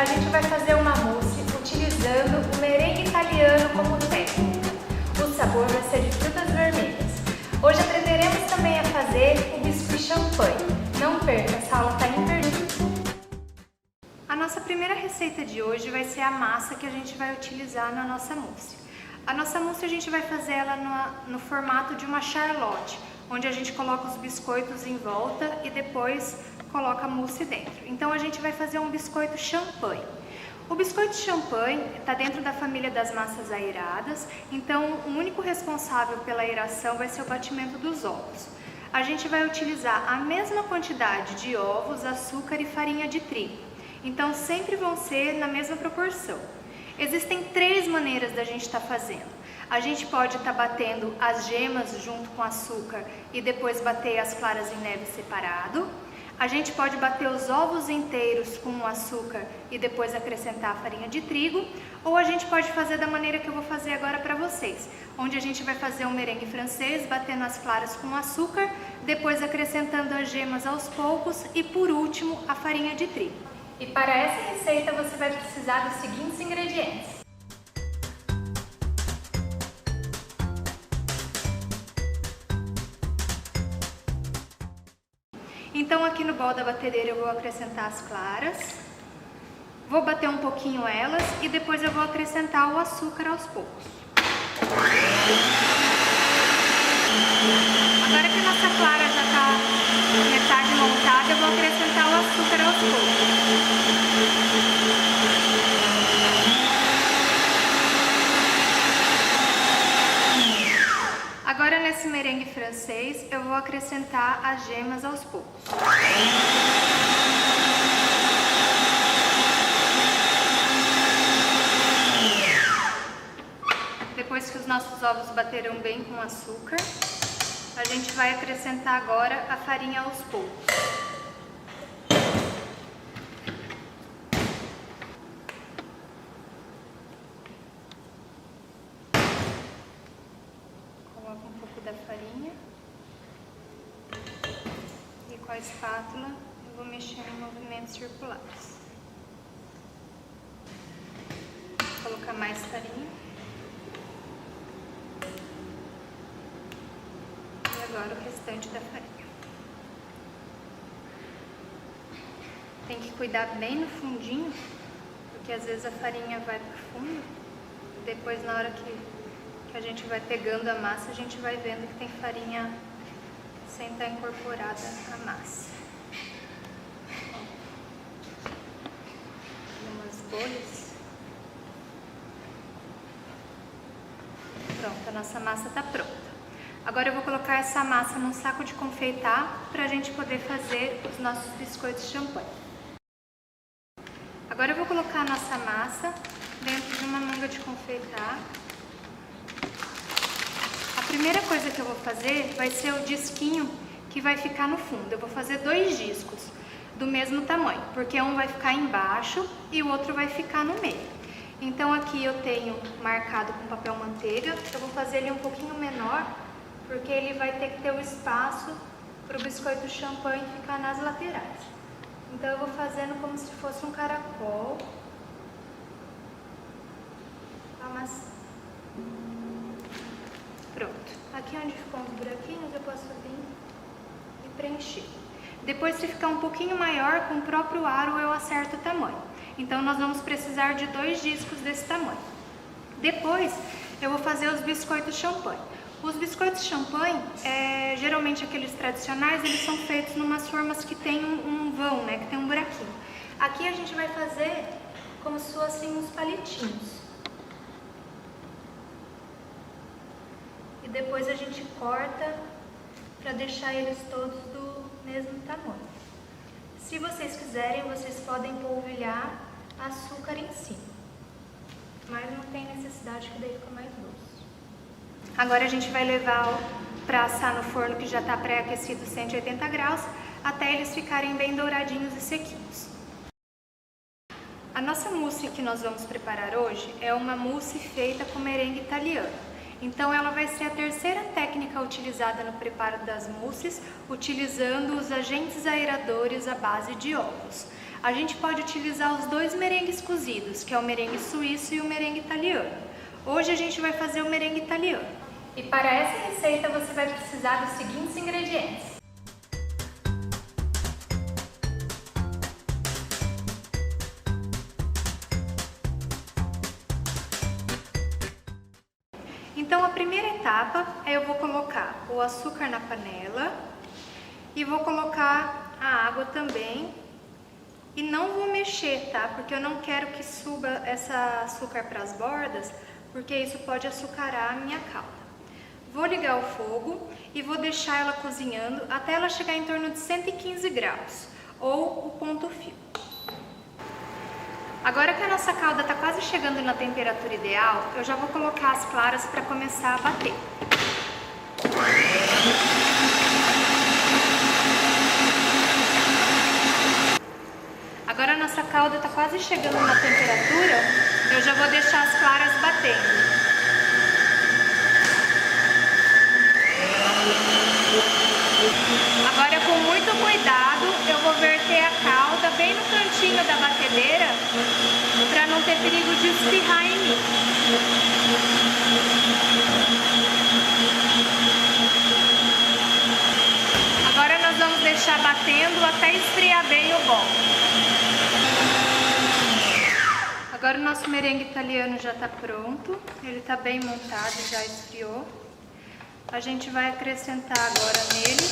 a gente vai fazer uma mousse utilizando o merengue italiano como técnica. O sabor vai ser de frutas vermelhas. Hoje aprenderemos também a fazer o biscuit champanhe. Não perca, essa aula está imperdível. A nossa primeira receita de hoje vai ser a massa que a gente vai utilizar na nossa mousse. A nossa mousse a gente vai fazer ela no formato de uma charlotte, onde a gente coloca os biscoitos em volta e depois coloca a mousse dentro. Então a gente vai fazer um biscoito champanhe. O biscoito champanhe está dentro da família das massas aeradas, então o único responsável pela aeração vai ser o batimento dos ovos. A gente vai utilizar a mesma quantidade de ovos, açúcar e farinha de trigo, então sempre vão ser na mesma proporção. Existem 3 maneiras da gente estar fazendo. A gente pode estar batendo as gemas junto com açúcar e depois bater as claras em neve separado. A gente pode bater os ovos inteiros com o açúcar e depois acrescentar a farinha de trigo. Ou a gente pode fazer da maneira que eu vou fazer agora para vocês, onde a gente vai fazer um merengue francês, batendo as claras com açúcar, depois acrescentando as gemas aos poucos e por último a farinha de trigo. E para essa receita você vai precisar dos seguintes ingredientes. Então aqui no bol da batedeira eu vou acrescentar as claras, vou bater um pouquinho elas e depois eu vou acrescentar o açúcar aos poucos. Agora que a nossa clara já está metade montada, eu vou acrescentar o açúcar aos poucos. Agora nesse merengue francês eu vou acrescentar as gemas aos poucos. Depois que os nossos ovos bateram bem com açúcar, a gente vai acrescentar agora a farinha aos poucos. Coloco um pouco da farinha e com a espátula eu vou mexer em movimentos circulares. Vou colocar mais farinha. E agora o restante da farinha. Tem que cuidar bem no fundinho, porque às vezes a farinha vai pro fundo. Depois, na hora que a gente vai pegando a massa, a gente vai vendo que tem farinha sem estar incorporada à massa. Umas bolhas. Pronto, a nossa massa está pronta. Agora eu vou colocar essa massa num saco de confeitar para a gente poder fazer os nossos biscoitos champanhe. Agora eu vou colocar a nossa massa dentro de uma manga de confeitar. A primeira coisa que eu vou fazer vai ser o disquinho que vai ficar no fundo. Eu vou fazer 2 discos do mesmo tamanho, porque um vai ficar embaixo e o outro vai ficar no meio. Então aqui eu tenho marcado com papel manteiga, eu vou fazer ele um pouquinho menor, porque ele vai ter que ter o espaço para o biscoito champanhe ficar nas laterais. Então eu vou fazendo como se fosse um caracol. Pronto. Aqui onde ficam os buraquinhos eu posso vir e preencher. Depois, se ficar um pouquinho maior, com o próprio aro eu acerto o tamanho. Então nós vamos precisar de 2 discos desse tamanho. Depois eu vou fazer os biscoitos champanhe. Os biscoitos champanhe, geralmente aqueles tradicionais, eles são feitos em umas formas que tem um vão, né, que tem um buraquinho. Aqui a gente vai fazer como se fossem uns palitinhos. E depois a gente corta para deixar eles todos do mesmo tamanho. Se vocês quiserem, vocês podem polvilhar açúcar em cima. Mas não tem necessidade, que daí fica mais doce. Agora a gente vai levar para assar no forno que já está pré-aquecido 180 graus, até eles ficarem bem douradinhos e sequinhos. A nossa mousse que nós vamos preparar hoje é uma mousse feita com merengue italiano. Então ela vai ser a terceira técnica utilizada no preparo das mousses, utilizando os agentes aeradores à base de ovos. a gente pode utilizar os dois merengues cozidos, que é o merengue suíço e o merengue italiano. Hoje a gente vai fazer o merengue italiano. E para essa receita você vai precisar dos seguintes ingredientes. Então a primeira etapa é eu vou colocar o açúcar na panela e vou colocar a água também e não vou mexer, tá? Porque eu não quero que suba essa açúcar para as bordas, porque isso pode açucarar a minha calda. Vou ligar o fogo e vou deixar ela cozinhando até ela chegar em torno de 115 graus ou o ponto fio. Agora que a nossa calda está quase chegando na temperatura ideal, eu já vou colocar as claras para começar a bater. Agora a nossa calda está quase chegando na temperatura, eu já vou deixar as claras batendo. Agora, com muito cuidado, eu vou verter a calda bem no cantinho da batedeira para não ter perigo de espirrar em mim. Agora nós vamos deixar batendo até esfriar bem o bolo. Agora o nosso merengue italiano já está pronto, ele está bem montado, já esfriou. A gente vai acrescentar agora nele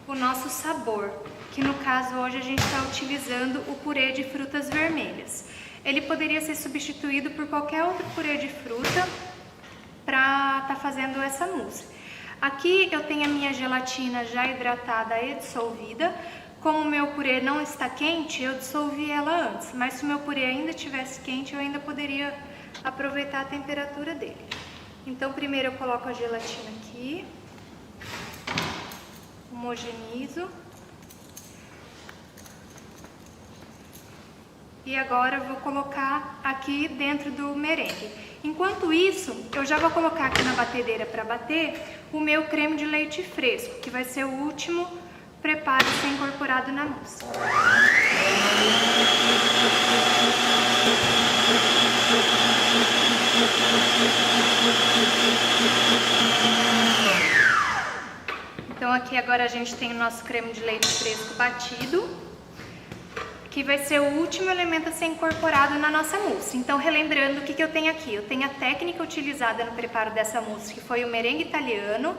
o nosso sabor, que no caso hoje a gente está utilizando o purê de frutas vermelhas. Ele poderia ser substituído por qualquer outro purê de fruta para estar fazendo essa mousse. Aqui eu tenho a minha gelatina já hidratada e dissolvida. Como o meu purê não está quente, eu dissolvi ela antes, mas se o meu purê ainda estivesse quente, eu ainda poderia aproveitar a temperatura dele. Então primeiro eu coloco a gelatina aqui, homogenizo e agora eu vou colocar aqui dentro do merengue. Enquanto isso, eu já vou colocar aqui na batedeira para bater o meu creme de leite fresco, que vai ser o último preparo a ser incorporado na mousse. Então aqui agora a gente tem o nosso creme de leite fresco batido, que vai ser o último elemento a ser incorporado na nossa mousse. Então relembrando o que eu tenho aqui, eu tenho a técnica utilizada no preparo dessa mousse, que foi o merengue italiano,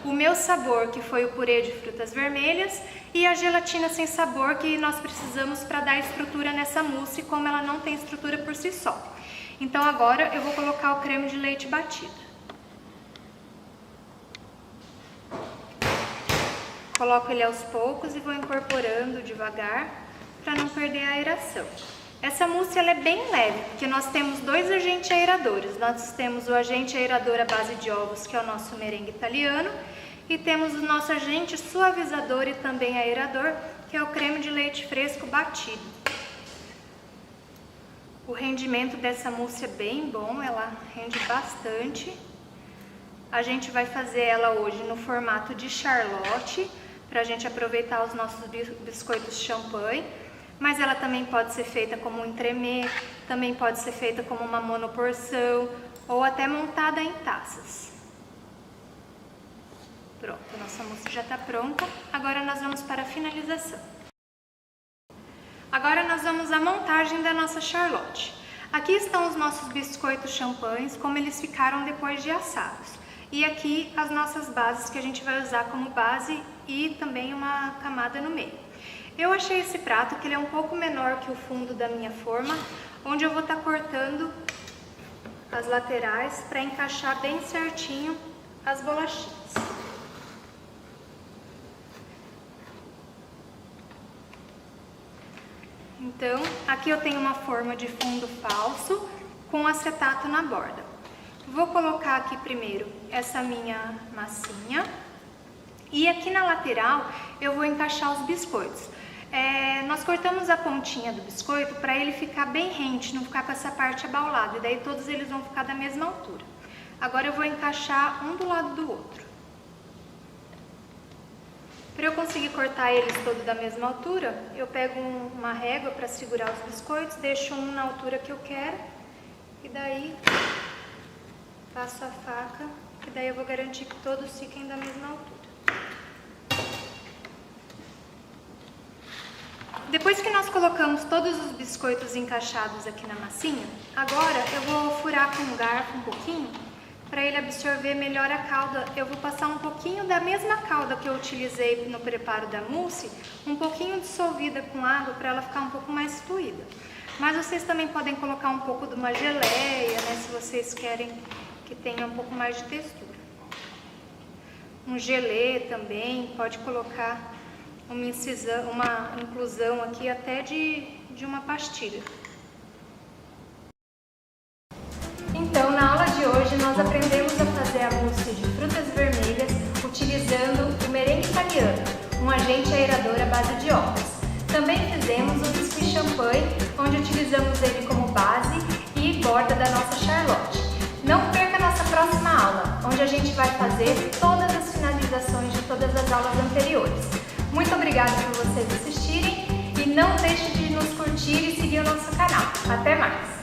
o meu sabor, que foi o purê de frutas vermelhas, e a gelatina sem sabor, que nós precisamos para dar estrutura nessa mousse, como ela não tem estrutura por si só. Então agora eu vou colocar o creme de leite batido. Coloco ele aos poucos e vou incorporando devagar para não perder a aeração. Essa mousse ela é bem leve, porque nós temos dois agentes aeradores. Nós temos o agente aerador à base de ovos, que é o nosso merengue italiano, e temos o nosso agente suavizador e também aerador, que é o creme de leite fresco batido. O rendimento dessa mousse é bem bom, ela rende bastante. A gente vai fazer ela hoje no formato de charlotte, para a gente aproveitar os nossos biscoitos champanhe, mas ela também pode ser feita como um entremê, também pode ser feita como uma monoporção, ou até montada em taças. Pronto, a nossa mousse já está pronta, agora nós vamos para a finalização. Agora nós vamos à montagem da nossa charlotte. Aqui estão os nossos biscoitos champanhes, como eles ficaram depois de assados. E aqui as nossas bases que a gente vai usar como base e também uma camada no meio. Eu achei esse prato que ele é um pouco menor que o fundo da minha forma, onde eu vou estar cortando as laterais para encaixar bem certinho as bolachinhas. Então, aqui eu tenho uma forma de fundo falso com acetato na borda. Vou colocar aqui primeiro essa minha massinha e aqui na lateral eu vou encaixar os biscoitos. Nós cortamos a pontinha do biscoito para ele ficar bem rente, não ficar com essa parte abaulada, e daí todos eles vão ficar da mesma altura. Agora eu vou encaixar um do lado do outro. Para eu conseguir cortar eles todos da mesma altura, eu pego uma régua para segurar os biscoitos, deixo um na altura que eu quero e daí passo a faca, que daí eu vou garantir que todos fiquem da mesma altura. Depois que nós colocamos todos os biscoitos encaixados aqui na massinha, agora eu vou furar com um garfo um pouquinho, para ele absorver melhor a calda. Eu vou passar um pouquinho da mesma calda que eu utilizei no preparo da mousse, um pouquinho dissolvida com água para ela ficar um pouco mais fluida. Mas vocês também podem colocar um pouco de uma geleia, né, se vocês querem que tenha um pouco mais de textura. Um gelê também, pode colocar uma inclusão aqui até de uma pastilha. Então, na aula de hoje, nós aprendemos a fazer a mousse de frutas vermelhas utilizando o merengue italiano, um agente aerador à base de ovos. Também fizemos o biscuit champanhe, onde utilizamos ele como base e borda da nossa charlotte. Não perca a nossa próxima aula, onde a gente vai fazer todas as finalizações de todas as aulas anteriores. Muito obrigada por vocês assistirem e não deixe de nos curtir e seguir o nosso canal. Até mais!